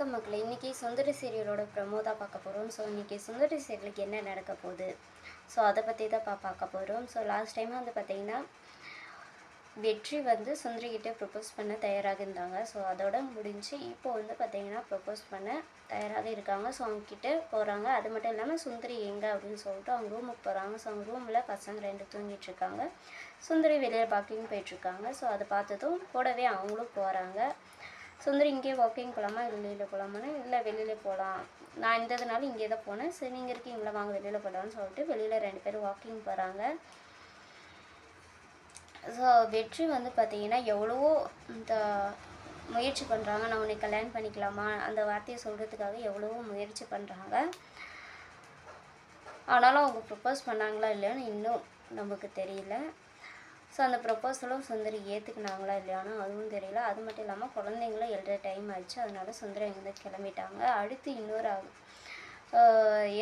வணக்கம் மக்களே. இன்னைக்கு சுந்தரி சீரியலோட ப்ரமோ தான் பார்க்க போகிறோம். ஸோ இன்னைக்கு சுந்தரி சீரியலுக்கு என்ன நடக்க போகுது, ஸோ அதை பற்றி தான் பார்க்க போகிறோம். ஸோ லாஸ்ட் டைம் வந்து பார்த்திங்கன்னா வெற்றி வந்து சுந்தரிக்கிட்ட ப்ரப்போஸ் பண்ண தயாராக இருந்தாங்க. ஸோ அதோட முடிஞ்சு இப்போ வந்து பார்த்திங்கன்னா ப்ரப்போஸ் பண்ண தயாராக இருக்காங்க. ஸோ அவங்கக்கிட்ட போகிறாங்க. அது மட்டும் இல்லாமல் சுந்தரி எங்கே அப்படின்னு சொல்லிட்டு அவங்க ரூமுக்கு போகிறாங்க. ஸோ அவங்க ரூமில் பசங்க 2 தூங்கிட்டுருக்காங்க. சுந்தரி வெளியில் வாக்கிங் போயிட்டுருக்காங்க. ஸோ அதை பார்த்ததும் கூடவே அவங்களும் போகிறாங்க. சுந்தரி இங்கே வாக்கிங் போகலாமா வெளியில் போகலாமான்னு, இல்லை வெளியில் போகலாம், நான் இருந்ததுனால இங்கே தான் போனேன், சரி நீங்கள் இருக்கீங்களா வாங்க வெளியில் போகலான்னு சொல்லிட்டு வெளியில் 2 பேரும் வாக்கிங் போகிறாங்க. ஸோ வெற்றி வந்து பார்த்திங்கன்னா எவ்வளவோ இந்த முயற்சி பண்ணுறாங்க. நான் உன்னை கல்யாணம் பண்ணிக்கலாமா அந்த வார்த்தையை சொல்கிறதுக்காக எவ்வளவோ முயற்சி பண்ணுறாங்க. ஆனாலும் அவங்க ப்ரப்போஸ் பண்ணாங்களா இல்லையான்னு இன்னும் நமக்கு தெரியல. ஸோ அந்த ப்ரப்போசலும் சுந்தரி ஏற்றுக்கினாங்களா இல்லையானோ அதுவும் தெரியல. அது மட்டும் இல்லாமல் குழந்தைங்களும் எழுற டைம் ஆயிடுச்சு. அதனால சுந்தரி அங்கேருந்து கிளம்பிட்டாங்க. அடுத்து இன்னொரு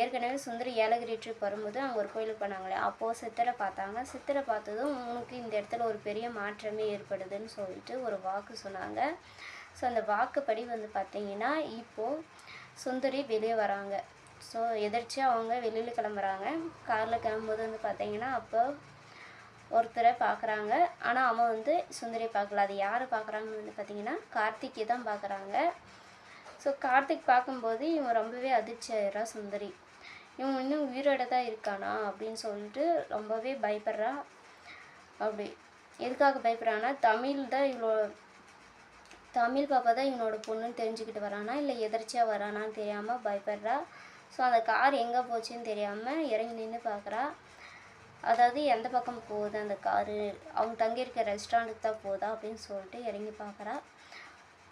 ஏற்கனவே சுந்தரி ஏலகிரி ட்ரிப் வரும்போது அங்கே ஒரு கோயிலுக்கு போனாங்களே, அப்போது சித்தரை பார்த்தாங்க. சித்தரை பார்த்ததும் உனக்கு இந்த இடத்துல ஒரு பெரிய மாற்றமே ஏற்படுதுன்னு சொல்லிட்டு ஒரு வாக்கு சொன்னாங்க. ஸோ அந்த வாக்குப்படி வந்து பார்த்திங்கன்னா இப்போது சுந்தரி வெளியே வராங்க. ஸோ எதிர்ச்சியாக அவங்க வெளியில் கிளம்புறாங்க. காரில் கிளம்பும்போது வந்து பார்த்திங்கன்னா அப்போ ஒருத்தரை பார்க்குறாங்க. ஆனால் அவன் வந்து சுந்தரியை பார்க்கல. அது யாரை பார்க்குறாங்கன்னு வந்து பார்த்திங்கன்னா கார்த்திகை தான் பார்க்குறாங்க. ஸோ கார்த்திக் பார்க்கும்போது இவன் ரொம்பவே அதிர்ச்சி ஆயிடுறா சுந்தரி. இவன் இன்னும் உயிரோட தான் இருக்கானா அப்படின்னு சொல்லிட்டு ரொம்பவே பயப்படுறா. அப்படி எதுக்காக பயப்படுறான்னா தமிழ் பாப்பா தான் இவனோட பொண்ணுன்னு தெரிஞ்சுக்கிட்டு வரானா இல்லை எதிர்ச்சியாக வரானான்னு தெரியாமல் பயப்படுறா. ஸோ அந்த கார் எங்கே போச்சுன்னு தெரியாமல் இறங்கி நின்று பார்க்குறா. அதாவது எந்த பக்கம் போகுது அந்த காரு, அவங்க தங்கியிருக்க ரெஸ்டாரண்ட்டுக்கு தான் போகுதா அப்படின்னு சொல்லிட்டு இறங்கி பார்க்குறா.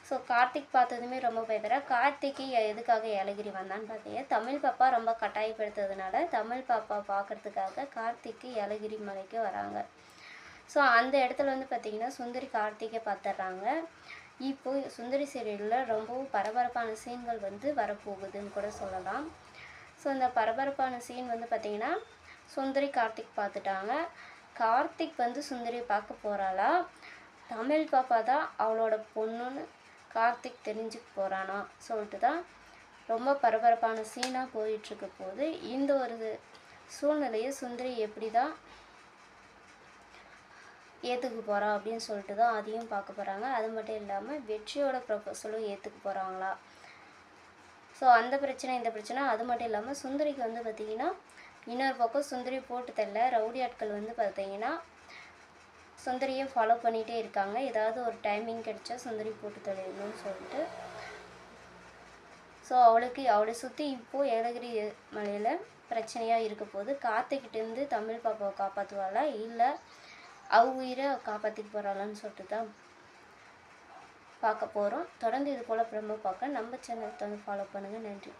ஸோ கார்த்திக் பார்த்ததுமே ரொம்ப பயப்படுறா. கார்த்திக்கு எதுக்காக ஏலகிரி வந்தான்னு பார்த்தீங்க, தமிழ் பாப்பா ரொம்ப கட்டாயப்படுத்துறதுனால தமிழ் பாப்பா பார்க்குறதுக்காக கார்த்திக்கு ஏலகிரி மலைக்கு வராங்க. ஸோ அந்த இடத்துல வந்து பார்த்திங்கன்னா சுந்தரி கார்த்திகை பார்த்துட்றாங்க. இப்போது சுந்தரி சீரியலில் ரொம்பவும் பரபரப்பான சீன்கள் வந்து வரப்போகுதுன்னு கூட சொல்லலாம். ஸோ இந்த பரபரப்பான சீன் வந்து பார்த்திங்கன்னா சுந்தரி கார்த்திக் பார்த்துட்டாங்க. கார்த்திக் வந்து சுந்தரி பார்க்க போகிறாளா, தமிழ் பாப்பா தான் அவளோட பொண்ணுன்னு கார்த்திக் தெரிஞ்சுக்க போகிறானா சொல்லிட்டு தான் ரொம்ப பரபரப்பான சீனாக போயிட்டுருக்க போது இந்த ஒரு சூழ்நிலையை சுந்தரி எப்படி தான் ஏற்றுக்க போகிறா அப்படின்னு சொல்லிட்டு தான் அதையும் பார்க்க போகிறாங்க. அது மட்டும் இல்லாமல் வெற்றியோட ப்ரொபோசலும் ஏற்றுக்க போகிறாங்களா, ஸோ அந்த பிரச்சனை இந்த பிரச்சனை. அது மட்டும் இல்லாமல் சுந்தரிக்கு வந்து பார்த்திங்கன்னா இன்னொரு பக்கம் சுந்தரி போட்டு தரல ரவுடி ஆட்கள் வந்து பார்த்திங்கன்னா சுந்தரியை ஃபாலோ பண்ணிகிட்டே இருக்காங்க. ஏதாவது ஒரு டைமிங் கிடைச்சா சுந்தரி போட்டு தள்ளிடணும்னு சொல்லிட்டு. ஸோ அவளை சுற்றி இப்போது ஏலகிரி மலையில் பிரச்சனையாக இருக்க போது கார்த்திக்கிட்டேருந்து தமிழ் பாப்பாவை காப்பாற்றுவாளா இல்லை அவ உயிரை காப்பாற்றிட்டு போகிறாளான்னு சொல்லிட்டு தான் பார்க்க போகிறோம். தொடர்ந்து இது போல் ப்ரமோ பார்க்க நம்ம சேனலுக்கு வந்து ஃபாலோ பண்ணுங்கள். நன்றி.